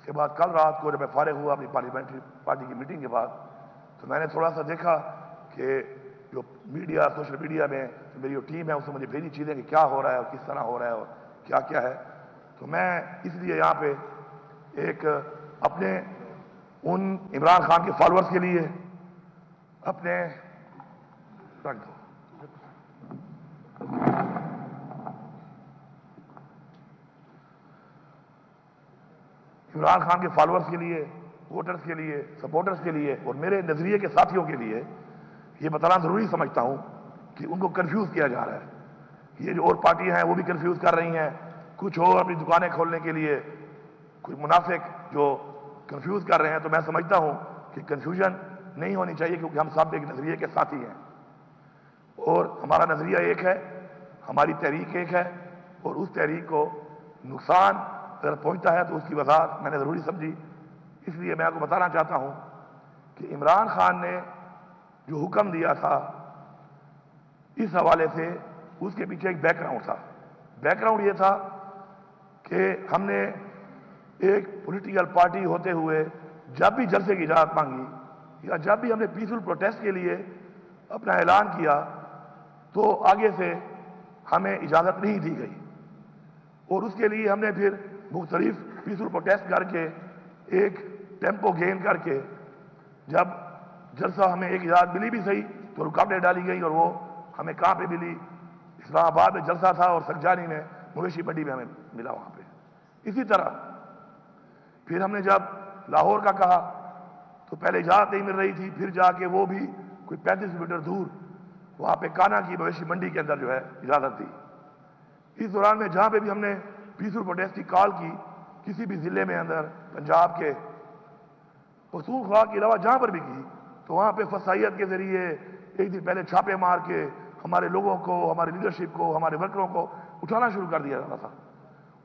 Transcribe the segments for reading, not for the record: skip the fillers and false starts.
اس کے بعد کل رات کو جب میں فارغ ہوا اپنی پارلیمنٹری پارٹی کی میٹنگ کے بعد تو میں نے تھوڑا سا دیکھا کہ جو میڈیا سوشل میڈیا میں میری جو ٹیم ہے اس نے مجھے بھیجی چیزیں کہ کیا ہو رہا ہے اور کس طرح ہو رہا ہے اور کیا کیا ہے. تو میں اس لیے یہاں پہ ایک اپنے ان عمران خان کے فالوورز کے لیے اپنے رکھ دو عمران خان کے فالوورز کے لیے، ووٹرز کے لیے، سپورٹرز کے لیے اور میرے نظریے کے ساتھیوں کے لیے یہ بتانا ضروری سمجھتا ہوں کہ ان کو کنفیوز کیا جا رہا ہے. یہ جو اور پارٹیاں ہیں وہ بھی کنفیوز کر رہی ہیں، کچھ اور اپنی دکانیں کھولنے کے لیے کوئی منافق جو کنفیوز کر رہے ہیں. تو میں سمجھتا ہوں کہ کنفیوژن نہیں ہونی چاہیے کیونکہ ہم سب ایک نظریے کے ساتھی ہیں اور ہمارا نظریہ ایک ہے، ہماری تحریک ایک ہے اور اس تحریک کو نقصان اگر پہنچتا ہے تو اس کی وضاحت میں نے ضروری سمجھی. اس لیے میں آپ کو بتانا چاہتا ہوں کہ عمران خان نے جو حکم دیا تھا اس حوالے سے اس کے پیچھے ایک بیک گراؤنڈ تھا. بیک گراؤنڈ یہ تھا کہ ہم نے ایک پولیٹیکل پارٹی ہوتے ہوئے جب بھی جلسے کی اجازت مانگی یا جب بھی ہم نے پیسفل پروٹیسٹ کے لیے اپنا اعلان کیا تو آگے سے ہمیں اجازت نہیں دی گئی اور اس کے لیے ہم نے پھر مختلف پیسفل پروٹیسٹ کر کے ایک ٹیمپو گین کر کے جب جلسہ ہمیں ایک اجازت ملی بھی صحیح تو رکاوٹیں ڈالی گئی اور وہ ہمیں کہاں پہ ملی؟ اسلام آباد میں جلسہ تھا اور سکجانی میں مویشی منڈی میں ہمیں ملا وہاں پہ. اسی طرح پھر ہم نے جب لاہور کا کہا تو پہلے اجازت نہیں مل رہی تھی، پھر جا کے وہ بھی کوئی 35 میٹر دور وہاں پہ کانا کی مویشی منڈی کے اندر جو ہے اجازت دی. اس دوران میں جہاں پہ بھی ہم نے پیسفل پروٹیسٹ کی کال کی کسی بھی ضلع میں اندر پنجاب کے پختونخوا کے علاوہ جہاں پر بھی کی تو وہاں پہ فسائیت کے ذریعے ایک دن پہلے چھاپے مار کے ہمارے لوگوں کو، ہماری لیڈرشپ کو، ہمارے ورکروں کو اٹھانا شروع کر دیا جاتا تھا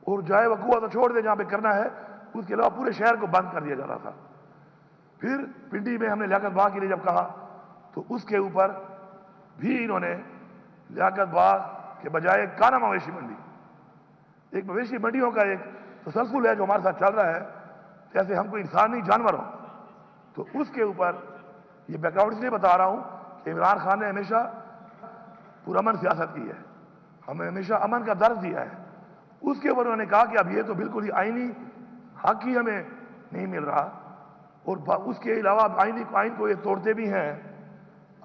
اور جائے وقوع تو چھوڑ دے جہاں پہ کرنا ہے، اس کے علاوہ پورے شہر کو بند کر دیا جا رہا تھا. پھر پنڈی میں ہم نے لیاقت باغ کے لیے جب کہا تو اس کے اوپر بھی انہوں نے لیاقت باغ کے بجائے کانا مویشی منڈی، ایک مویشی منڈیوں کا ایک تسلسل ہے جو ہمارے ساتھ چل رہا ہے جیسے ہم کوئی انسان نہیں جانور ہوں. تو اس کے اوپر یہ بیک گراؤنڈ اس لیے بتا رہا ہوں کہ عمران خان نے ہمیشہ پرامن سیاست کی ہے، ہمیں ہمیشہ امن کا درس دیا ہے. اس کے اوپر انہوں نے کہا کہ اب یہ تو بالکل ہی آئینی حق ہی ہمیں نہیں مل رہا اور اس کے علاوہ آئین کو یہ توڑتے بھی ہیں،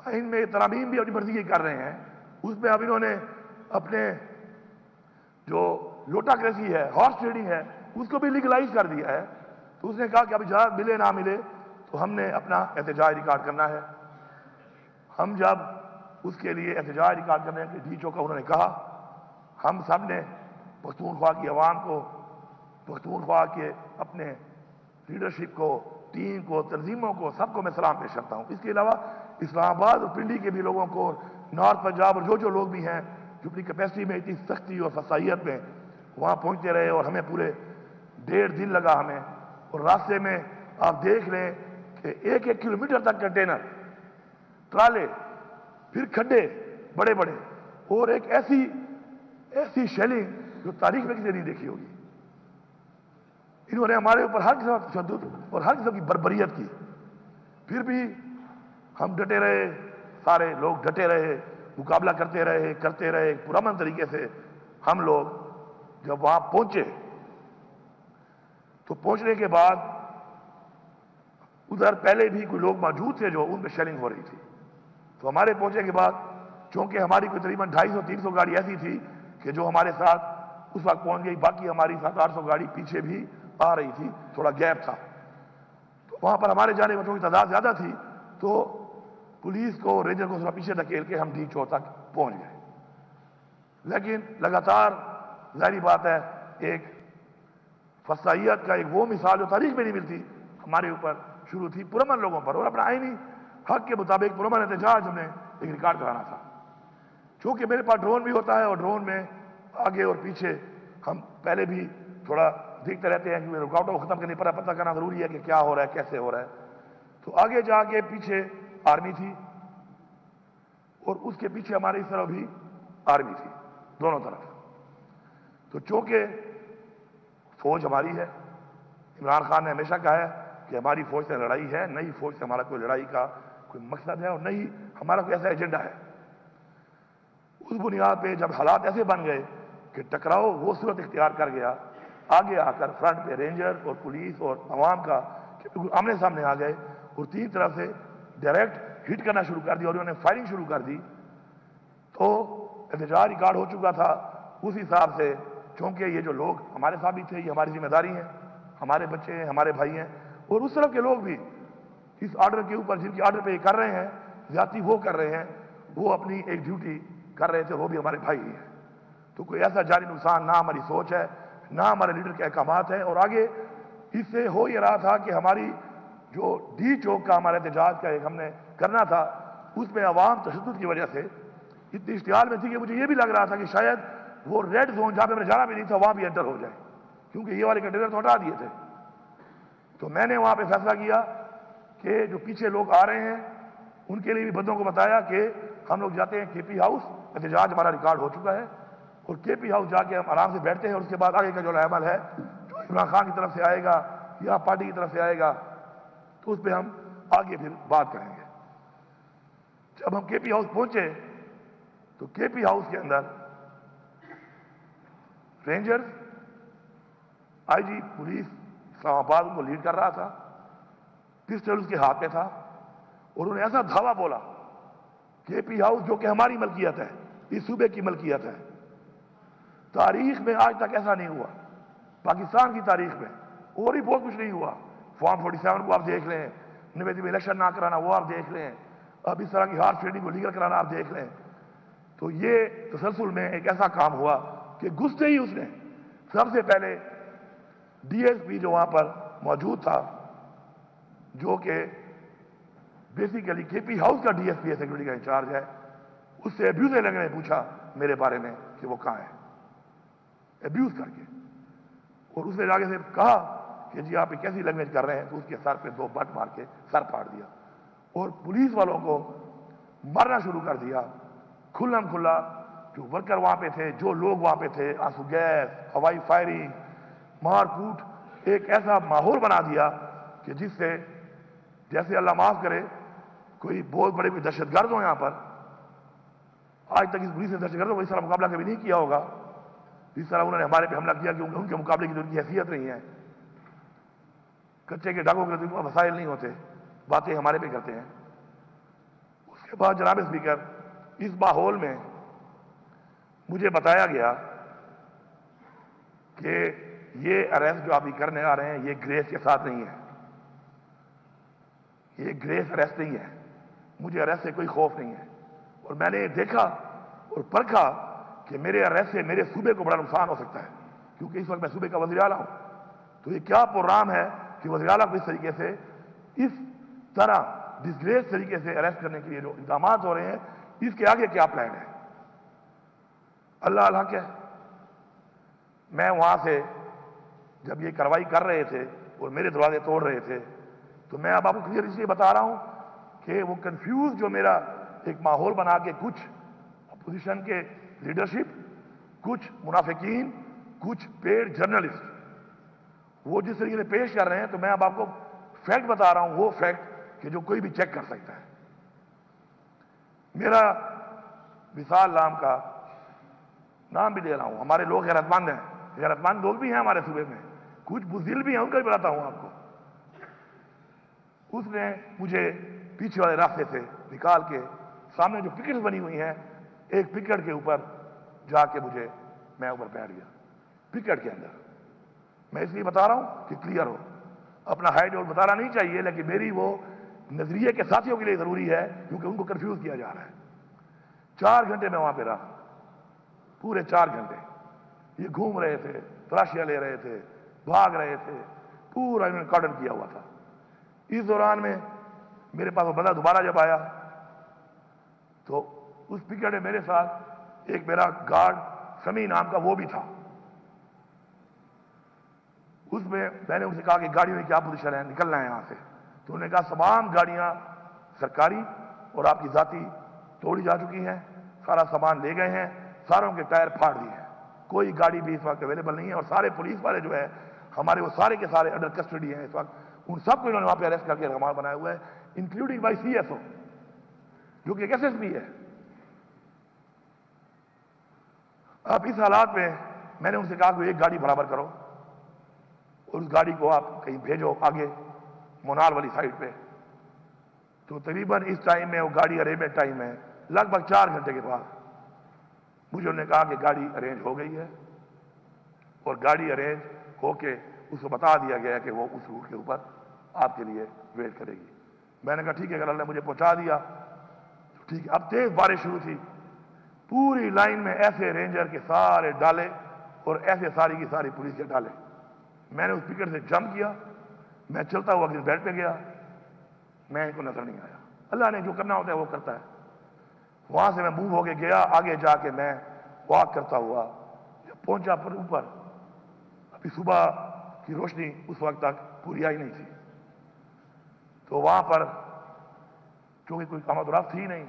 آئین میں ترامیم بھی اپنی مرضی کی کر رہے ہیں. اس میں اب انہوں نے اپنے جو لوٹاکریسی ہے، ہارس ٹریڈنگ ہے، اس کو بھی لیگلائز کر دیا ہے. تو اس نے کہا کہ اب اجازت ملے نہ ملے تو ہم نے اپنا احتجاج ریکارڈ کرنا ہے. ہم جب اس کے لیے احتجاج ریکارڈ کرنے کے ڈی چوکا انہوں نے کہا، ہم سب نے پختونخوا کی عوام کو، پختونخوا کے اپنے لیڈرشپ کو، ٹیم کو، تنظیموں کو، سب کو میں سلام پیش کرتا ہوں. اس کے علاوہ اسلام آباد اور پنڈی کے بھی لوگوں کو، نارتھ پنجاب اور جو لوگ بھی ہیں جو اپنی کیپیسٹی میں اتنی سختی اور فصاحیت میں وہاں پہنچتے رہے اور ہمیں پورے 1.5 دن لگا ہمیں. اور راستے میں آپ دیکھ لیں کہ 1 کلومیٹر تک کنٹینر، ٹرالے، پھر کھڈے بڑے بڑے اور ایک ایسی شیلنگ جو تاریخ میں کسی نے نہیں دیکھی ہوگی. انہوں نے ہمارے اوپر ہر قسم کا تشدد اور ہر قسم کی بربریت کی. پھر بھی ہم ڈٹے رہے، سارے لوگ ڈٹے رہے، مقابلہ کرتے رہے پرامن طریقے سے. ہم لوگ جب وہاں پہنچے تو پہنچنے کے بعد ادھر پہلے بھی کوئی لوگ موجود تھے جو ان میں شیلنگ ہو رہی تھی. تو ہمارے پہنچنے کے بعد چونکہ ہماری کوئی تقریباً 250-300 گاڑی ایسی تھی کہ جو ہمارے ساتھ اس وقت پہنچ گئی، باقی ہماری 700-800 گاڑی پیچھے بھی آ رہی تھی، تھوڑا گیپ تھا. تو وہاں پر ہمارے جانے والوں کی تعداد زیادہ تھی تو پولیس کو، رینجر کو تھوڑا پیچھے دھکیل کے ہم ڈی چوک تک پہنچ گئے. لیکن لگاتار ظاہری بات ہے ایک فصاحیت کا ایک وہ مثال جو تاریخ میں نہیں ملتی ہمارے اوپر شروع تھی پرامن لوگوں پر، اور اپنا آئینی حق کے مطابق پرامن احتجاج ہم نے ایک ریکارڈ کرانا تھا. چونکہ میرے پاس ڈرون بھی ہوتا ہے اور ڈرون میں آگے اور پیچھے ہم پہلے بھی تھوڑا دیکھتے رہتے ہیں کہ رکاوٹوں کو ختم کرنے پر پتہ کرنا ضروری ہے کہ کیا ہو رہا ہے، کیسے ہو رہا ہے. تو آگے جا کے پیچھے آرمی تھی اور اس کے پیچھے ہماری اس طرف بھی آرمی تھی، دونوں طرف. تو چونکہ فوج ہماری ہے، عمران خان نے ہمیشہ کہا ہے کہ ہماری فوج سے لڑائی ہے، نئی فوج سے ہمارا کوئی لڑائی کا کوئی مقصد ہے اور نہیں ہمارا کوئی ایسا ایجنڈا ہے۔ اس بنیاد پہ جب حالات ایسے بن گئے کہ ٹکراؤ وہ صورت اختیار کر گیا، آگے آ کر فرنٹ پہ رینجر اور پولیس اور عوام کا آمنے سامنے آ گئے اور تین طرف سے ڈائریکٹ ہٹ کرنا شروع کر دیا اور انہوں نے فائرنگ شروع کر دی، تو احتجاج ریکارڈ ہو چکا تھا۔ اس حساب سے چونکہ یہ جو لوگ ہمارے ساتھ بھی تھے، یہ ہماری ذمہ داری ہیں، ہمارے بچے ہیں، ہمارے بھائی ہیں، اور اس طرف کے لوگ بھی اس آرڈر کے اوپر جن کی آرڈر پہ یہ کر رہے ہیں، زیادتی وہ کر رہے ہیں، وہ اپنی ایک ڈیوٹی کر رہے تھے، وہ بھی ہمارے بھائی ہیں۔ تو کوئی ایسا جانی نقصان نہ ہماری سوچ ہے، نہ ہمارے لیڈر کے احکامات ہیں، اور آگے اس سے ہو یہ رہا تھا کہ ہماری جو ڈی چوک کا ہمارا احتجاج کا ایک ہم نے کرنا تھا، اس میں عوام تشدد کی وجہ سے اتنی اشتعال میں تھی کہ مجھے یہ بھی لگ رہا تھا کہ شاید وہ ریڈ زون جہاں پہ ہمیں جانا بھی نہیں تھا وہاں بھی انٹر ہو جائے، کیونکہ یہ والے کنٹینر تو ہٹا دیے تھے۔ تو میں نے وہاں پہ فیصلہ کیا کہ جو پیچھے لوگ آ رہے ہیں ان کے لیے بھی بندوں کو بتایا کہ ہم لوگ جاتے ہیں کے پی ہاؤس، احتجاج ہمارا ریکارڈ ہو چکا ہے، اور کے پی ہاؤس جا کے ہم آرام سے بیٹھتے ہیں، اور اس کے بعد آگے کا جو عمل ہے جو عمران خان کی طرف سے آئے گا یا پارٹی کی طرف سے آئے گا تو اس پہ ہم آگے پھر بات کریں گے۔ جب ہم کے پی ہاؤس پہنچے تو کے پی ہاؤس کے اندر رینجر آئی جی پولیس اسلام آباد کو لیڈ کر رہا تھا، پسٹل اس کے ہاتھ میں تھا، اور انہوں نے ایسا دھاوا بولا کے پی ہاؤس جو کہ ہماری ملکیت ہے، اس صوبے کی ملکیت ہے، تاریخ میں آج تک ایسا نہیں ہوا، پاکستان کی تاریخ میں اور بھی بہت کچھ نہیں ہوا۔ فارم 47 کو آپ دیکھ لیں، نویدی میں الیکشن نہ کرانا وہ آپ دیکھ لیں، اب اس طرح کی ہارس ٹریڈنگ کو لیگل کرانا آپ دیکھ لیں۔ تو یہ تسلسل میں ایک ایسا کام ہوا کہ گھستے ہی اس نے سب سے پہلے ڈی ایس پی جو وہاں پر موجود تھا، جو کہ بیسیکلی کے پی ہاؤس کا ڈی ایس پی ہے، سیکورٹی کا انچارج ہے، اس سے ابیوز لینگویج میں پوچھا میرے بارے میں کہ وہ کہاں ہے، ابیوز کر کے، اور اس نے جا کے سے کہا کہ جی آپ کیسی لینگویج کر رہے ہیں، تو اس کے سر پہ 2 بٹ مار کے سر پھاڑ دیا، اور پولیس والوں کو مارنا شروع کر دیا کھلم کھلا۔ جو ورکر وہاں پہ تھے، جو لوگ وہاں پہ تھے، آنسو گیس، ہوائی فائرنگ، مار کوٹ، ایک ایسا ماحول بنا دیا کہ جس سے جیسے اللہ معاف کرے کوئی بہت بڑے کوئی دہشت گرد ہو یہاں پر، آج تک اس پولیس نے دہشت گردوں کو اس طرح مقابلہ کبھی نہیں کیا ہوگا جس طرح انہوں نے ہمارے پہ حملہ کیا، کہ ان کے مقابلے کی تو ان کی حیثیت نہیں ہے۔ کچے کے ڈاکوں کے تو وسائل نہیں ہوتے، باتیں ہمارے پہ کرتے ہیں۔ اس کے بعد جناب اسپیکر، اس ماحول میں مجھے بتایا گیا کہ یہ اریسٹ جو آپ کرنے آ رہے ہیں یہ گریس کے ساتھ نہیں ہے، یہ گریس اریسٹ نہیں ہے، مجھے اریسٹ سے کوئی خوف نہیں ہے، اور میں نے دیکھا اور پرکھا کہ میرے اریسٹ سے میرے صوبے کو بڑا نقصان ہو سکتا ہے، کیونکہ اس وقت میں صوبے کا وزیر اعلیٰ ہوں۔ تو یہ کیا پروگرام ہے کہ وزیر اعلیٰ کو اس طریقے سے اس طرح ڈسگریس طریقے سے اریسٹ کرنے کے لیے جو اقدامات ہو رہے ہیں، اس کے آگے کیا پلان ہے؟ اللہ الحق ہے۔ میں وہاں سے جب یہ کارروائی کر رہے تھے اور میرے دروازے توڑ رہے تھے، تو میں اب آپ کو کلیئر اس لیے بتا رہا ہوں کہ وہ کنفیوز جو میرا ایک ماحول بنا کے کچھ اپوزیشن کے لیڈرشپ، کچھ منافقین، کچھ پیڈ جرنلسٹ وہ جس طریقے سے پیش کر رہے ہیں، تو میں اب آپ کو فیکٹ بتا رہا ہوں، وہ فیکٹ کہ جو کوئی بھی چیک کر سکتا ہے۔ میرا وصال نام کا نام بھی دے رہا ہوں، ہمارے لوگ غیرت مند ہیں، غیرت مند لوگ بھی ہیں ہمارے صوبے میں، کچھ بزدل بھی ہیں، ان کا بھی بتاتا ہوں آپ کو۔ اس نے مجھے پیچھے والے راستے سے نکال کے سامنے جو پکٹس بنی ہوئی ہیں، ایک پکٹ کے اوپر جا کے میں اوپر بیٹھ گیا، پکٹ کے اندر۔ میں اس لیے بتا رہا ہوں کہ کلیئر ہو، اپنا ہائیڈ اور بتانا نہیں چاہیے، لیکن میری وہ نظریے کے ساتھیوں کے لیے ضروری ہے، کیونکہ ان کو کنفیوز کیا جا رہا ہے۔ 4 گھنٹے میں وہاں پہ رہا، پورے 4 گھنٹے یہ گھوم رہے تھے، تلاشیاں لے رہے تھے، بھاگ رہے تھے، پورا انہوں نے کارڈن کیا ہوا تھا۔ اس دوران میں میرے پاس وہ بندہ دوبارہ جب آیا تو اس پکٹ میں میرے ساتھ ایک میرا گارڈ سمی نام کا وہ بھی تھا۔ اس میں نے ان سے کہا کہ گاڑیوں میں کیا پوزیشن ہے، نکلنا ہے یہاں سے، تو انہوں نے کہا تمام گاڑیاں سرکاری اور آپ کی ذاتی توڑی جا چکی ہیں، سارا سامان لے گئے ہیں، ساروں کے ٹائر پھاڑ دیے ہیں، کوئی گاڑی بھی اس وقت اویلیبل نہیں ہے، اور سارے پولیس والے جو ہے ہمارے وہ سارے کے سارے انڈر کسٹڈی ہیں اس وقت. ان سب کو انہوں نے وہاں پہ اریسٹ کر کے رہنما بنایا ہوا ہے, including by C S O جو کہ ایک ایس ایس پی ہے. اب اس حالات میں میں نے ان سے کہا کہ ایک گاڑی برابر کرو اور اس گاڑی کو آپ کہیں بھیجو آگے مونال والی سائڈ پہ. تو تقریباً اس ٹائم میں وہ گاڑی ارینجمنٹ ٹائم ہے لگ بھگ 4 گھنٹے کے بعد مجھے انہوں نے کہا کہ گاڑی ارینج ہو گئی ہے اور گاڑی ارینج ہو کے اس کو بتا دیا گیا کہ وہ اس روٹ کے اوپر آپ کے لیے ویٹ کرے گی. میں نے کہا ٹھیک ہے, اگر اللہ نے مجھے پہنچا دیا تو ٹھیک ہے. اب تیز بارش شروع تھی, پوری لائن میں ایسے رینجر کے سارے ڈالے اور ایسے ساری کی ساری پولیس کے ڈالے. میں نے اس پکٹ سے جمپ کیا, میں چلتا ہوا کسی بیڈ پہ گیا, میں ان کو نظر نہیں آیا. اللہ نے جو کرنا ہوتا ہے وہ کرتا ہے. وہاں سے میں موو ہو کے گیا, آگے جا کے میں واک کرتا ہوا جب پہنچا پر اوپر. ابھی صبح کی روشنی اس وقت تک پوری آئی نہیں تھی, تو وہاں پر چونکہ کوئی آمد و رفت تھی نہیں,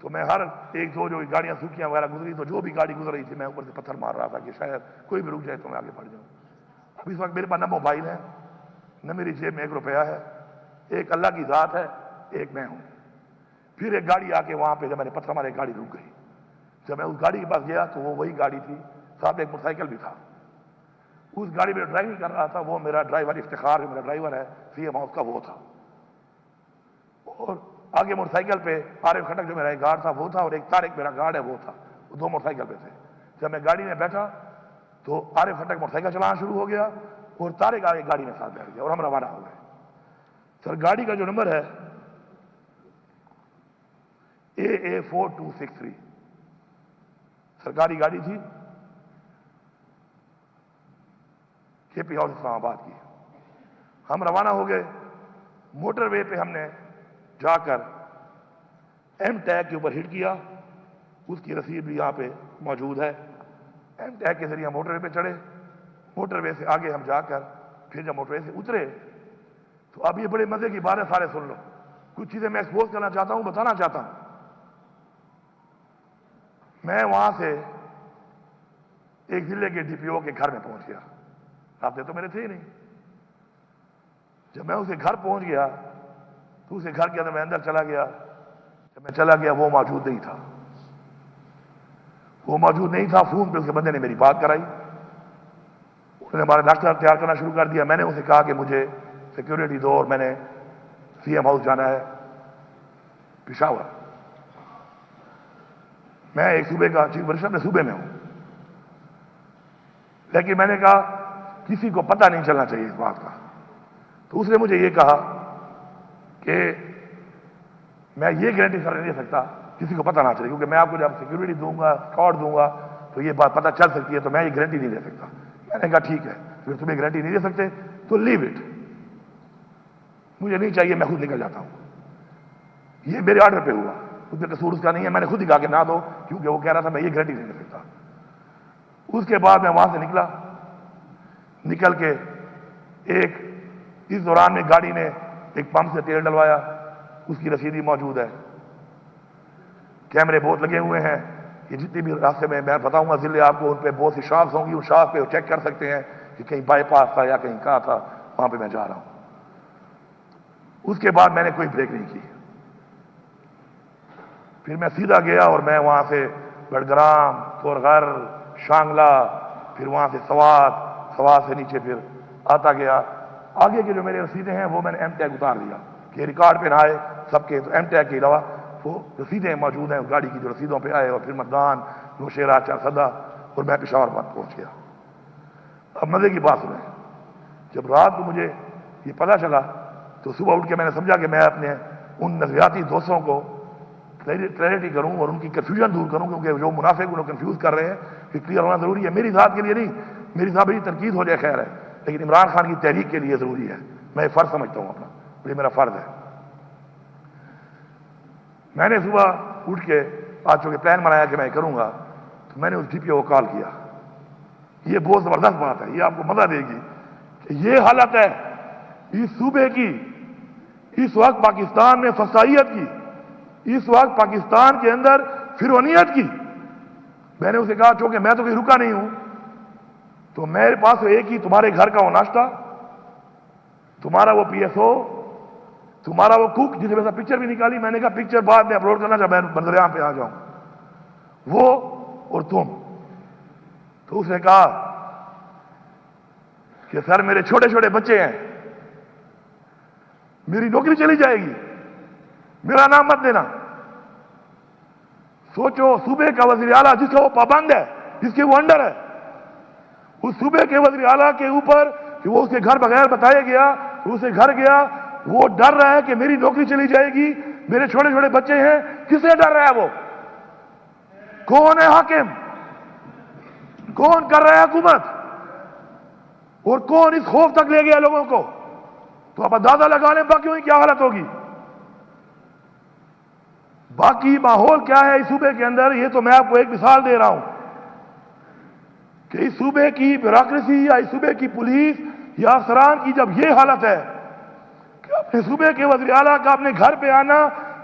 تو میں ہر ایک دو جو گاڑیاں سوکھیاں وغیرہ گزری تو جو بھی گاڑی گزر رہی تھی میں اوپر سے پتھر مار رہا تھا کہ شاید کوئی بھی رک جائے تو میں آگے بڑھ جاؤں. اب اس وقت میرے پاس نہ موبائل ہے, نہ میری جیب میں 1 روپیہ ہے, ایک اللہ کی ذات ہے, ایک میں ہوں. پھر ایک گاڑی آ کے وہاں پہ جب میں نے پتھر مارے گاڑی رک گئی. جب میں اس گاڑی کے پاس گیا تو وہ وہی گاڑی تھی, ساتھ ایک موٹر سائیکل بھی تھا. اس گاڑی میں ڈرائیونگ کر رہا تھا وہ میرا ڈرائیور افتخار جو میرا ڈرائیور ہے سی ایم ہاؤس کا وہ تھا, اور آگے موٹر سائیکل پہ عارف کھٹک جو میرا گارڈ تھا وہ تھا, اور ایک طارق میرا گارڈ ہے وہ تھا. وہ 2 موٹر سائیکل پہ تھے. جب میں گاڑی میں بیٹھا تو عارف کھٹک موٹر سائیکل چلانا شروع ہو گیا اور طارق آگے گاڑی میں ساتھ بیٹھ گیا اور ہم روانہ ہو گئے. سر گاڑی کا جو نمبر ہے AA4263 سرکاری گاڑی تھی, کے پی ہاؤس اسلام آباد کی. ہم روانہ ہو گئے. موٹر وے پہ ہم نے جا کر ایم ٹیگ کے اوپر ہٹ کیا, اس کی رسید بھی یہاں پہ موجود ہے. ایم ٹیگ کے ذریعے موٹر وے پہ چڑھے, موٹر وے سے آگے ہم جا کر پھر جب موٹر وے سے اترے تو اب یہ بڑے مزے کی بات ہے, سارے سن لو. کچھ چیزیں میں ایکسپوز کرنا چاہتا ہوں, بتانا چاہتا ہوں. میں وہاں سے ایک ضلع کے ڈی پی او کے گھر میں پہنچ گیا. رابطے تو میرے تھے ہی نہیں. جب میں اسے گھر پہنچ گیا تو اسے گھر کے اندر میں اندر چلا گیا. جب میں چلا گیا وہ موجود نہیں تھا. وہ موجود نہیں تھا. فون پہ اس کے بندے نے میری بات کرائی, انہوں نے ہمارا ناشتہ تیار کرنا شروع کر دیا. میں نے اسے کہا کہ مجھے سیکیورٹی دو اور میں نے سی ایم ہاؤس جانا ہے پشاور. میں ایک صوبے کا چیف منسٹر میں صوبے میں ہوں, لیکن میں نے کہا کسی کو پتہ نہیں چلنا چاہیے اس بات کا. تو اس نے مجھے یہ کہا کہ میں یہ گارنٹی سر نہیں دے سکتا کسی کو پتہ نہ چلے, کیونکہ میں آپ کو جب سیکیورٹی دوں گا, اسکارٹ دوں گا تو یہ بات پتہ چل سکتی ہے, تو میں یہ گارنٹی نہیں دے سکتا. میں نے کہا ٹھیک ہے, اگر تمہیں گارنٹی نہیں دے سکتے تو لیو اٹ, مجھے نہیں چاہیے, میں خود نکل جاتا ہوں. یہ میرے آرڈر پہ ہوا, اس میں قصور اس کا نہیں ہے. میں نے خود ہی کہا کہ نہ دو, کیونکہ وہ کہہ رہا تھا میں یہ گارنٹی نہیں دے سکتا. اس کے بعد میں وہاں سے نکل کے اس دوران میں گاڑی نے ایک پمپ سے تیل ڈلوایا, اس کی رسید بھی موجود ہے. کیمرے بہت لگے ہوئے ہیں, یہ جتنی بھی راستے میں بتاؤں گا ضلع آپ کو, ان پہ بہت سی شاپس ہوں گی, اس شاپ پہ چیک کر سکتے ہیں کہ کہیں بائی پاس تھا یا کہیں کہاں تھا, وہاں پہ میں جا رہا ہوں. اس کے بعد میں نے کوئی بریک نہیں کی. پھر میں سیدھا گیا اور میں وہاں سے بڑگرام, تورغر, شانگلہ, پھر وہاں سے سوات سے نیچے پھر آتا گیا. آگے کے جو میرے رسیدیں ہیں وہ میں نے ایم ٹیگ اتار لیا کہ ریکارڈ پہ نہ آئے سب کے, تو ایم ٹیگ کے علاوہ وہ رسیدیں موجود ہیں اس گاڑی کی جو رسیدوں پہ آئے. اور پھر مردان, نوشیرہ, چارسدہ, اور میں پشاور پہنچ گیا. اب مزے کی بات سنیں, جب رات کو مجھے یہ پتہ چلا تو صبح اٹھ کے میں نے سمجھا کہ میں اپنے ان نظریاتی دوستوں کو کلیئرٹی کروں اور ان کی کنفیوژن دور کروں, کیونکہ جو منافق انہوں کنفیوز کر رہے ہیں کہ کلیئر ہونا ضروری ہے. میری ذات کے لیے نہیں, میری ذات بڑی تنقید ہو جائے خیر ہے, لیکن عمران خان کی تحریک کے لیے ضروری ہے. میں یہ فرض سمجھتا ہوں اپنا, یہ میرا فرض ہے. میں نے صبح اٹھ کے آج چونکہ پلان بنایا کہ میں کروں گا, تو میں نے اس ڈی پی او کو کال کیا. یہ بہت زبردست بات ہے, یہ آپ کو مزہ دے گی کہ یہ حالت ہے اس صوبے کی, اس وقت پاکستان میں فسائیت کی, اس وقت پاکستان کے اندر فرونیت کی. میں نے اسے کہا چونکہ میں تو کہیں رکا نہیں ہوں, تو میرے پاس ایک ہی تمہارے گھر کا وہ ناشتہ، تمہارا وہ پی ایس او، تمہارا وہ کوک جس میں سے پکچر بھی نکالی، میں نے کہا پکچر بعد میں اپلوڈ کرنا جب میں بندریاں پہ آ جاؤں، وہ اور تم۔ تو اس نے کہا کہ سر میرے چھوٹے چھوٹے بچے ہیں، میری نوکری چلی جائے گی، میرا نام مت دینا۔ سوچو صوبے کا وزیر اعلیٰ جس کا وہ پابند ہے، جس کے وہ انڈر ہے، اس صوبے کے وزیر اعلیٰ کے اوپر کہ وہ اس کے گھر بغیر بتایا گیا، اسے گھر گیا، وہ ڈر رہا ہے کہ میری نوکری چلی جائے گی، میرے چھوٹے چھوٹے بچے ہیں۔ کس سے ڈر رہا ہے وہ؟ کون ہے حاکم؟ کون کر رہا ہے حکومت؟ اور کون اس خوف تک لے گیا لوگوں کو؟ تو آپ اندازہ لگا لیں باقیوں کی کیا حالت ہوگی، باقی ماحول کیا ہے اس صوبے کے اندر۔ یہ تو میں آپ کو ایک مثال دے رہا ہوں کہ اس صوبے کی بیوروکریسی یا اس صوبے کی پولیس یا افسران کی جب یہ حالت ہے کہ اپنے صوبے کے وزیر اعلیٰ کا اپنے گھر پہ آنا،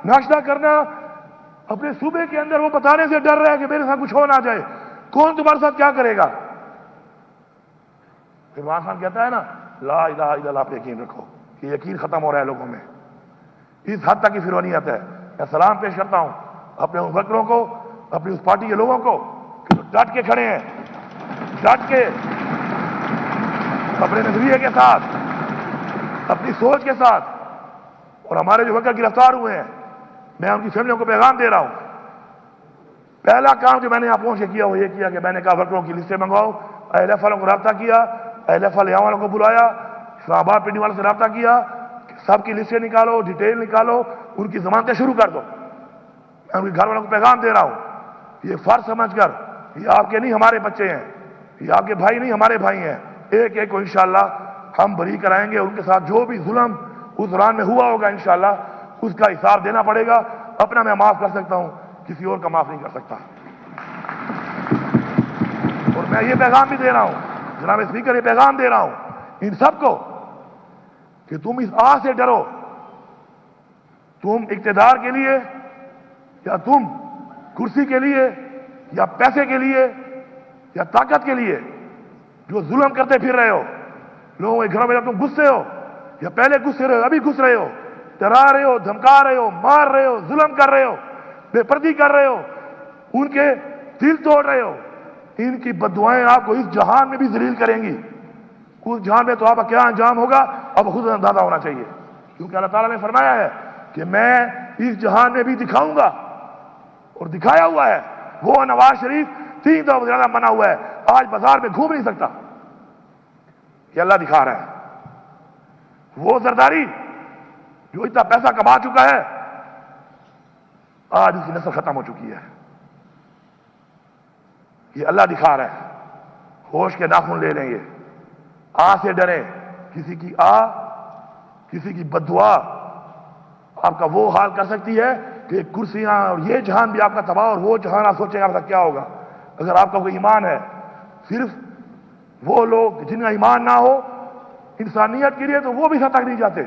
ناشتہ کرنا، اپنے صوبے کے اندر وہ بتانے سے ڈر رہا ہے کہ میرے ساتھ کچھ ہو نہ جائے، کون تمہارے ساتھ کیا کرے گا؟ پھر عمران خان کہتا ہے نا لا الہ الا اللہ پہ یقین رکھو، کہ یقین ختم ہو رہا ہے لوگوں میں، اس حد تک کی فرونیت ہے۔ میں سلام پیش کرتا ہوں اپنے ان ورکروں کو، اپنی اس پارٹی کے لوگوں کو کہ ڈٹ کے کھڑے ہیں، ڈٹ کے اپنے نظریے کے ساتھ، اپنی سوچ کے ساتھ۔ اور ہمارے جو ورکر گرفتار ہوئے ہیں، میں ان کی فیملیوں کو پیغام دے رہا ہوں، پہلا کام جو میں نے یہاں پہنچ کے کیا وہ یہ کیا کہ میں نے کہا ورکروں کی لسٹیں منگواؤ، اہل ایف والوں کو رابطہ کیا، اہل ایف یہاں والوں کو بلایا، اسلام آباد پنڈی والوں سے رابطہ کیا کہ سب کی لسٹیں نکالو، ڈیٹیل نکالو، ان کی ضمانتیں شروع کر دو۔ میں ان کے گھر والوں کو پیغام دے رہا ہوں، یہ فرض سمجھ کر یہ آپ کے نہیں ہمارے بچے ہیں، یہ آپ کے بھائی نہیں ہمارے بھائی ہیں، ایک ایک کو انشاءاللہ ہم بری کرائیں گے، ان کے ساتھ جو بھی ظلم اس دوران میں ہوا ہوگا انشاءاللہ اس کا حساب دینا پڑے گا۔ اپنا میں معاف کر سکتا ہوں، کسی اور کا معاف نہیں کر سکتا۔ اور میں یہ پیغام بھی دے رہا ہوں، جناب اسپیکر یہ پیغام دے رہا ہوں ان سب کو کہ تم اس آہ سے ڈرو، تم اقتدار کے لیے یا تم کرسی کے لیے یا پیسے کے لیے یا طاقت کے لیے جو ظلم کرتے پھر رہے ہو لوگوں کے گھروں میں، جب تم غصے ہو یا پہلے غصے رہے ہو، ابھی گھس رہے ہو، ڈرا رہے ہو، دھمکا رہے ہو، مار رہے ہو، ظلم کر رہے ہو، بے پردی کر رہے ہو، ان کے دل توڑ رہے ہو، ان کی بددعائیں آپ کو اس جہان میں بھی ذلیل کریں گی۔ اس جہان میں تو آپ کا کیا انجام ہوگا اب خود اندازہ ہونا چاہیے، کیونکہ اللہ تعالیٰ نے فرمایا ہے کہ میں اس جہان میں بھی دکھاؤں گا، اور دکھایا ہوا ہے۔ وہ نواز شریف 3 دفعہ زیادہ منا ہوا ہے، آج بازار میں گھوم نہیں سکتا، یہ اللہ دکھا رہا ہے۔ وہ زرداری جو اتنا پیسہ کما چکا ہے، آج اس کی نسل ختم ہو چکی ہے، یہ اللہ دکھا رہا ہے۔ ہوش کے ناخن لے لیں، یہ آہ سے ڈریں، کسی کی آہ، کسی کی بددعا آپ کا وہ حال کر سکتی ہے کہ کرسیاں اور یہ جہان بھی آپ کا تباہ، اور وہ جہان آپ سوچیں آپ کا کیا ہوگا اگر آپ کا کوئی ایمان ہے۔ صرف وہ لوگ جن کا ایمان نہ ہو انسانیت کے لیے تو وہ بھی حد تک نہیں جاتے،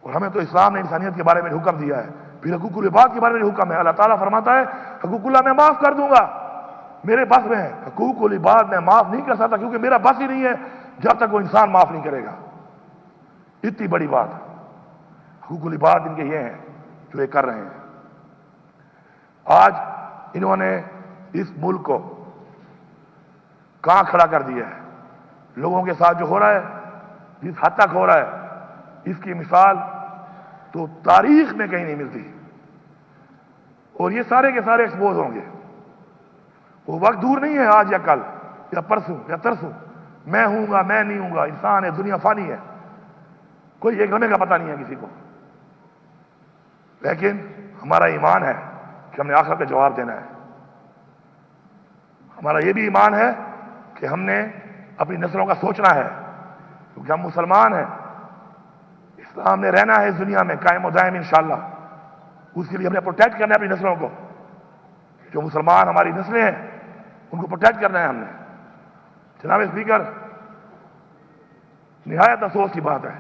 اور ہمیں تو اسلام نے انسانیت کے بارے میں حکم دیا ہے، پھر حقوق العباد کے بارے میں حکم ہے۔ اللہ تعالیٰ فرماتا ہے حقوق اللہ میں معاف کر دوں گا، میرے بس میں ہے، حقوق العباد میں معاف نہیں کر سکتا کیونکہ میرا بس ہی نہیں ہے جب تک وہ انسان معاف نہیں کرے گا۔ اتنی بڑی بات، حقوق العباد ان کے یہ ہیں جو یہ کر رہے ہیں۔ آج انہوں نے اس ملک کو کہاں کھڑا کر دیا ہے، لوگوں کے ساتھ جو ہو رہا ہے، جس حد تک ہو رہا ہے، اس کی مثال تو تاریخ میں کہیں نہیں ملتی، اور یہ سارے کے سارے ایکسپوز ہوں گے۔ وہ وقت دور نہیں ہے آج یا کل یا پرسوں یا ترسوں، میں ہوں گا میں نہیں ہوں گا، انسان ہے، دنیا فانی ہے، کوئی ایک لمحے کا پتہ نہیں ہے کسی کو، لیکن ہمارا ایمان ہے کہ ہم نے آخرت کا جواب دینا ہے۔ ہمارا یہ بھی ایمان ہے کہ ہم نے اپنی نسلوں کا سوچنا ہے، کیونکہ ہم مسلمان ہیں، اسلام نے رہنا ہے اس دنیا میں قائم و دائم انشاءاللہ، اس کے لیے ہم نے پروٹیکٹ کرنا ہے اپنی نسلوں کو، جو مسلمان ہماری نسلیں ہیں ان کو پروٹیکٹ کرنا ہے ہم نے۔ جناب اسپیکر، نہایت افسوس کی بات ہے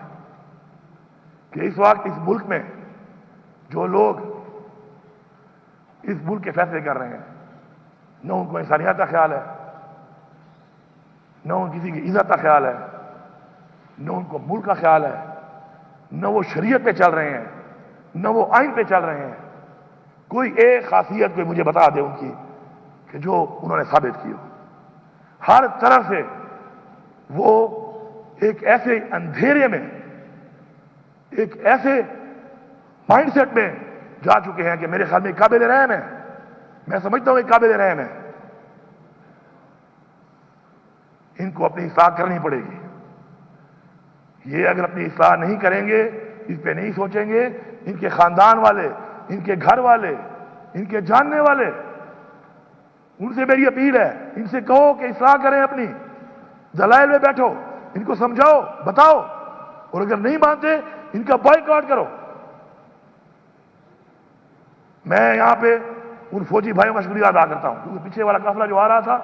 کہ اس وقت اس ملک میں جو لوگ اس ملک کے فیصلے کر رہے ہیں، نہ ان کو انسانیت کا خیال ہے، نہ ان کسی کی عزت کا خیال ہے، نہ ان کو ملک کا خیال ہے، نہ وہ شریعت پہ چل رہے ہیں، نہ وہ آئین پہ چل رہے ہیں۔ کوئی ایک خاصیت کوئی مجھے بتا دے ان کی کہ جو انہوں نے ثابت کی ہو۔ ہر طرف سے وہ ایک ایسے اندھیرے میں، ایک ایسے مائنڈ سیٹ میں جا چکے ہیں کہ میرے خیال میں قابل رحم ہے۔ میں سمجھتا ہوں کہ قابل رحم ہے۔ ان کو اپنی اصلاح کرنی پڑے گی۔ یہ اگر اپنی اصلاح نہیں کریں گے، اس پہ نہیں سوچیں گے، ان کے خاندان والے، ان کے گھر والے، ان کے جاننے والے، ان سے میری اپیل ہے، ان سے کہو کہ اصلاح کریں اپنی، دلائل میں بیٹھو، ان کو سمجھاؤ، بتاؤ، اور اگر نہیں مانتے ان کا بائیکاٹ کرو۔ میں یہاں پہ ان فوجی بھائیوں کا شکریہ ادا کرتا ہوں، کیونکہ پیچھے والا قافلہ جو آ رہا تھا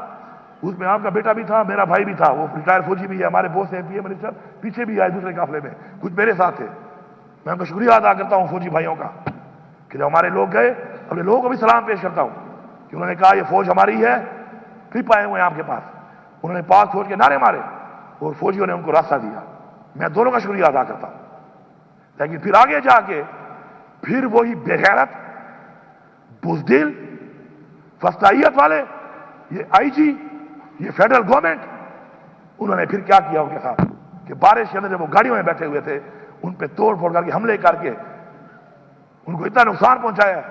اس میں آپ کا بیٹا بھی تھا، میرا بھائی بھی تھا، وہ ریٹائر فوجی بھی ہے، ہمارے Bose M P a minister پیچھے بھی آئے دوسرے قافلے میں، کچھ میرے ساتھ تھے۔ میں ان کا شکریہ ادا کرتا ہوں فوجی بھائیوں کا کہ جب ہمارے لوگ گئے، اپنے لوگوں کو بھی سلام پیش کرتا ہوں کہ انہوں نے کہا یہ فوج ہماری ہے، ٹرپ آئے ہوئے ہیں آپ کے پاس، انہوں نے پاک فوج کے نعرے مارے اور فوجیوں نے ان کو راستہ دیا۔ میں دونوں کا شکریہ ادا کرتا ہوں۔ لیکن پھر آگے جا کے پھر وہی بے غیرت، بزدل، فسطائیت والے، یہ آئی جی، یہ فیڈرل گورنمنٹ، انہوں نے پھر کیا کیا ان کے ساتھ کہ بارش کے اندر جب وہ گاڑیوں میں بیٹھے ہوئے تھے ان پہ توڑ پھوڑ کر کے حملے کر کے ان کو اتنا نقصان پہنچایا،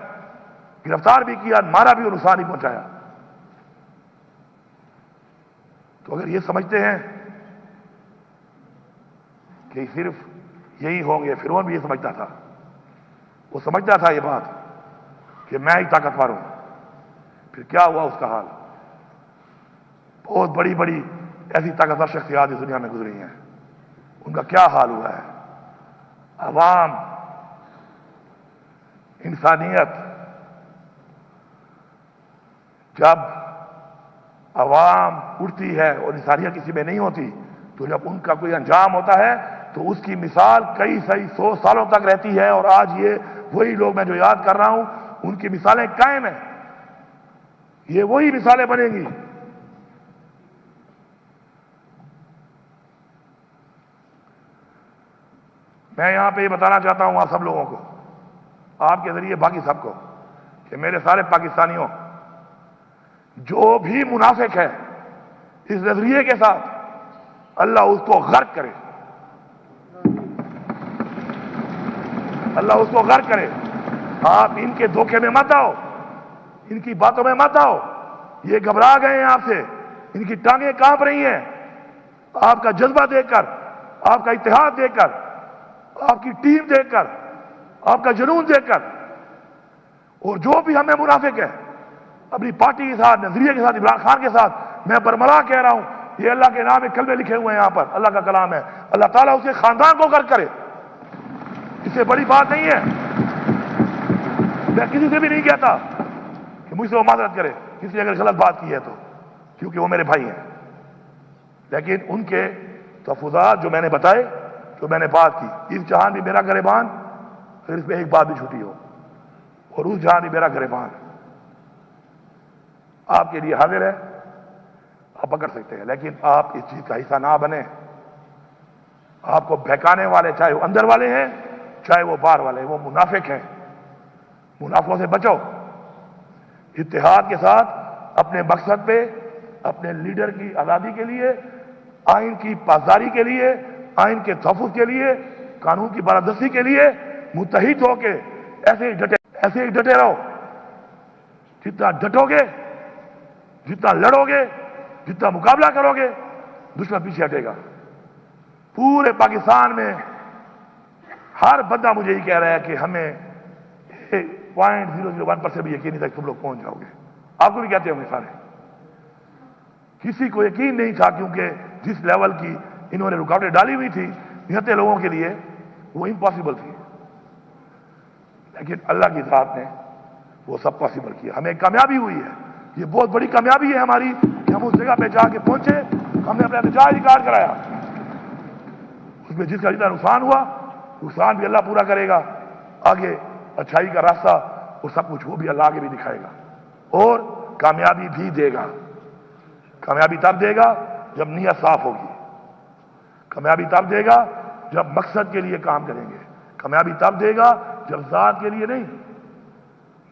گرفتار بھی کیا، مارا بھی اور نقصان ہی پہنچایا۔ تو اگر یہ سمجھتے ہیں کہ صرف یہی ہوں گے، فرعون بھی یہ سمجھتا تھا، وہ سمجھتا تھا یہ بات کہ میں ہی طاقتور ہوں۔ پھر کیا ہوا اس کا حال؟ بہت بڑی بڑی ایسی طاقتور شخصیات اس دنیا میں گزری ہیں، ان کا کیا حال ہوا ہے؟ عوام، انسانیت، جب عوام اٹھتی ہے اور انسانیت کسی میں نہیں ہوتی، تو جب ان کا کوئی انجام ہوتا ہے تو اس کی مثال کئی 100 سالوں تک رہتی ہے۔ اور آج یہ وہی لوگ میں جو یاد کر رہا ہوں ان کی مثالیں قائم ہیں، یہ وہی مثالیں بنیں گی۔ میں یہاں پہ یہ بتانا چاہتا ہوں آپ سب لوگوں کو، آپ کے ذریعے باقی سب کو، کہ میرے سارے پاکستانیوں، جو بھی منافق ہے اس نظریے کے ساتھ، اللہ اس کو غرق کرے، اللہ اس کو غرق کرے۔ آپ ان کے دھوکے میں مت آؤ، ان کی باتوں میں مت آؤ، یہ گھبرا گئے ہیں آپ سے، ان کی ٹانگیں کانپ رہی ہیں آپ کا جذبہ دیکھ کر، آپ کا اتحاد دیکھ کر، آپ کی ٹیم دیکھ کر، آپ کا جنون دیکھ کر۔ اور جو بھی ہمیں منافق ہے اپنی پارٹی کے ساتھ، نظریے کے ساتھ، عمران خان کے ساتھ، میں برملا کہہ رہا ہوں، یہ اللہ کے نام میں کلمے لکھے ہوئے ہیں یہاں پر، اللہ کا کلام ہے، اللہ تعالیٰ اس کے خاندان کو غرق کرے، اس سے بڑی بات نہیں ہے۔ میں کسی سے بھی نہیں کہتا کہ مجھ سے وہ معذرت کرے کسی نے اگر غلط بات کی ہے تو، کیونکہ وہ میرے بھائی ہیں، لیکن ان کے تحفظات جو میں نے بتائے، جو میں نے بات کی، اس جہان بھی میرا گریبان، پھر اس میں ایک بات بھی چھوٹی ہو، اور اس جہان بھی میرا گریبان آپ کے لیے حاضر ہے، آپ پکڑ سکتے ہیں، لیکن آپ اس چیز کا حصہ نہ بنیں۔ آپ کو بہکانے والے، چاہے وہ اندر والے ہیں چاہے وہ باہر والے ہیں، وہ منافق ہیں، منافقوں سے بچو۔ اتحاد کے ساتھ اپنے مقصد پہ، اپنے لیڈر کی آزادی کے لیے، آئین کی پاسداری کے لیے، آئین کے تحفظ کے لیے، قانون کی بالادستی کے لیے متحد ہو کے ایسے ہی ڈٹے رہو۔ جتنا ڈٹو گے، جتنا لڑو گے، جتنا مقابلہ کرو گے، دشمن پیچھے ہٹے گا۔ پورے پاکستان میں ہر بندہ مجھے یہ کہہ رہا ہے کہ ہمیں 0.001% بھی یقین نہیں تھا کہ تم لوگ پہنچ جاؤ گے۔ آپ کو بھی کہتے ہوں گے سارے، کسی کو یقین نہیں تھا، کیونکہ جس لیول کی انہوں نے رکاوٹیں ڈالی ہوئی تھی 79 لوگوں کے لیے، وہ امپاسبل تھی، لیکن اللہ کی ذات نے وہ سب پاسبل کیا۔ ہمیں کامیابی ہوئی ہے، یہ بہت بڑی کامیابی ہے ہماری کہ ہم اس جگہ پہ جا کے پہنچے، ہم نے اپنا احتجاج ریکارڈ کرایا۔ اس میں جس کا جتنا نقصان ہوا، نقصان بھی اللہ پورا کرے گا، آگے اچھائی کا راستہ وہ سب کچھ وہ بھی اللہ آگے بھی دکھائے گا، اور کامیابی بھی دے گا۔ کامیابی تب دے گا جب نیت صاف ہوگی. کامیابی تب دے گا جب مقصد کے لیے کام کریں گے. کامیابی تب دے گا جب ذات کے لیے نہیں،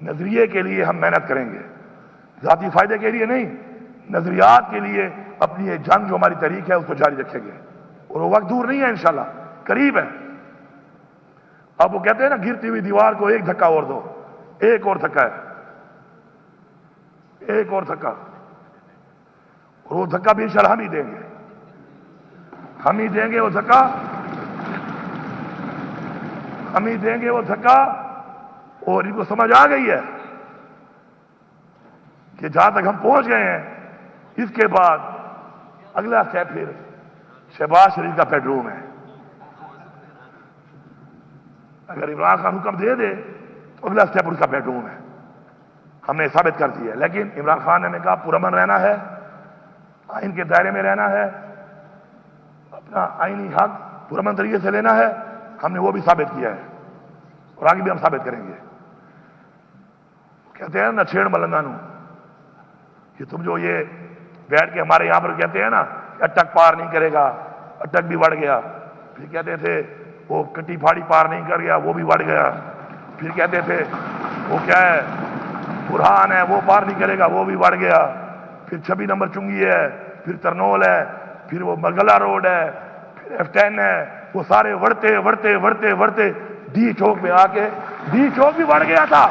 نظریے کے لیے ہم محنت کریں گے. ذاتی فائدے کے لیے نہیں، نظریات کے لیے اپنی یہ جنگ جو ہماری تحریک ہے اس کو جاری رکھیں گے. اور وہ وقت دور نہیں ہے، انشاءاللہ قریب ہے. اب وہ کہتے ہیں نا گرتی ہوئی دیوار کو ایک دھکا اور دو. ایک اور دھکا ہے، ایک اور دھکا، اور وہ دھکا بھی انشاءاللہ ہم ہی دیں گے. ہم ہی دیں گے وہ دھکا، ہم ہی دیں گے وہ دھکا. اور ان کو سمجھ آ گئی ہے کہ جہاں تک ہم پہنچ گئے ہیں، اس کے بعد اگلا اسٹیپ پھر شہباز شریف کا بیڈ روم ہے. اگر عمران خان حکم دے دے تو اگلا اسٹیپ اس کا بیڈ روم ہے. ہم نے ثابت کر دیا ہے. لیکن عمران خان نے کہا پرامن رہنا ہے، آئین کے دائرے میں رہنا ہے، اپنا آئینی حق پرامن طریقے سے لینا ہے. ہم نے وہ بھی ثابت کیا ہے اور آگے بھی ہم ثابت کریں گے. کہتے ہیں نا چھیڑ ملنگانو، کہ تم جو یہ بیٹھ کے ہمارے یہاں پر کہتے ہیں نا کہ اٹک پار نہیں کرے گا، اٹک بھی بڑھ گیا. پھر کہتے تھے وہ کٹی پھاڑی پار نہیں کر گیا، وہ بھی بڑھ گیا. پھر کہتے تھے وہ کیا ہے برہان ہے وہ پار نہیں کرے گا، وہ بھی بڑھ گیا. پھر 26 نمبر چنگی ہے، پھر ترنول ہے، پھر وہ مرگلا روڈ ہے، پھر F10 ہے. وہ سارے بڑھتے بڑھتے بڑھتے بڑھتے ڈی چوک میں آ کے ڈی چوک بھی بڑھ گیا تھا.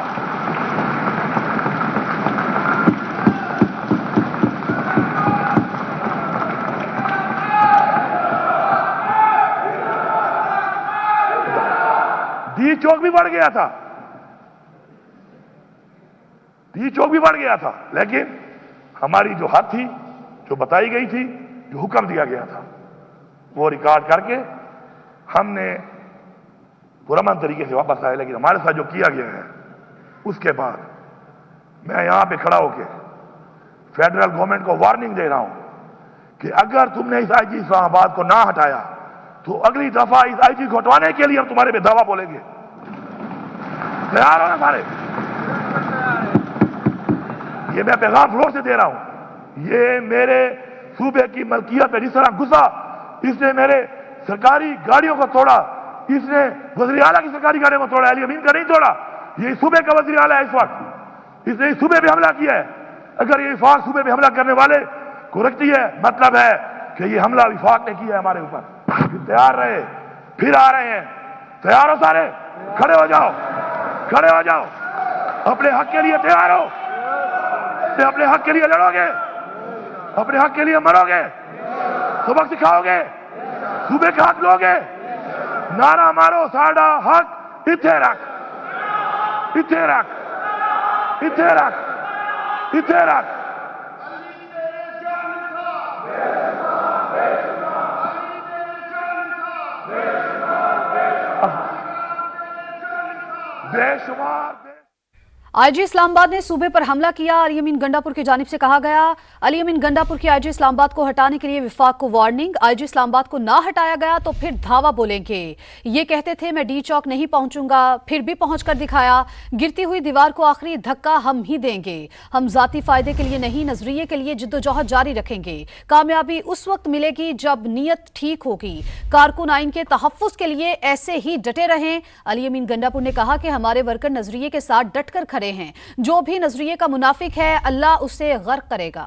ڈی چوک بھی بڑھ گیا تھا، ڈی چوک بھی بڑھ گیا تھا. لیکن ہماری جو حد تھی، جو بتائی گئی تھی، جو حکم دیا گیا تھا، وہ ریکارڈ کر کے ہم نے پرامن طریقے سے واپس آئے. لیکن ہمارے ساتھ جو کیا گیا ہے اس کے بعد میں یہاں پہ کھڑا ہو کے فیڈرل گورنمنٹ کو وارننگ دے رہا ہوں کہ اگر تم نے اس آئی جی اسلام آباد کو نہ ہٹایا تو اگلی دفعہ اس آئی جی کو ہٹوانے کے لیے ہم تمہارے پہ دعویٰ بولیں گے. تیار ہو نا سارے؟ یہ میں پیغام فلور سے دے رہا ہوں. یہ میرے صوبے کی ملکیت پہ جس طرح گھسا، اس نے میرے سرکاری گاڑیوں کو توڑا، اس نے وزیر اعلیٰ کی سرکاری گاڑیوں کو توڑا، علی امین کا نہیں توڑا. یہ صوبے کا وزیر اعلیٰ ہے اس وقت، اس نے اس صوبے پہ حملہ کیا ہے. اگر یہ وفاق صوبے پہ حملہ کرنے والے کو رکھتی ہے، مطلب ہے کہ یہ حملہ وفاق نے کیا ہے ہمارے اوپر. تیار رہے، پھر آ رہے ہیں. تیار ہو سارے؟ کھڑے ہو جاؤ، کھڑے ہو جاؤ. اپنے حق کے لیے تیار ہو؟ اپنے حق کے لیے لڑو گے؟ اپنے حق کے لیے مرو گے؟ سبق سکھاؤ گے؟ صوبے کا حق لو گے؟ نعرہ مارو ساڈا حق اتھے رکھ، اتھے رکھ، اتھے رکھ، اتھے رکھ. بے شمار آئی جی اسلام آباد نے صوبے پر حملہ کیا. علی امین گنڈا پور کی جانب سے کہا گیا علی امین گنڈا پور کی آئی جی اسلام آباد کو ہٹانے کے لیے وفاق کو وارننگ. آئی جی اسلام آباد کو نہ ہٹایا گیا تو پھر دھاوا بولیں گے. یہ کہتے تھے میں ڈی چوک نہیں پہنچوں گا، پھر بھی پہنچ کر دکھایا. گرتی ہوئی دیوار کو آخری دھکا ہم ہی دیں گے. ہم ذاتی فائدے کے لیے نہیں، نظریے کے لیے جدوجہد جاری رکھیں گے. کامیابی اس وقت ملے گی جب نیت ٹھیک ہوگی. کارکن آئین کے تحفظ کے لیے ایسے ہی ڈٹے رہیں. علی امین گنڈا پور نے کہا کہ ہمارے ورکر نظریے کے ساتھ ڈٹ کر کھڑے ہیں. جو بھی نظریے کا منافق ہے اللہ اسے غرق کرے گا.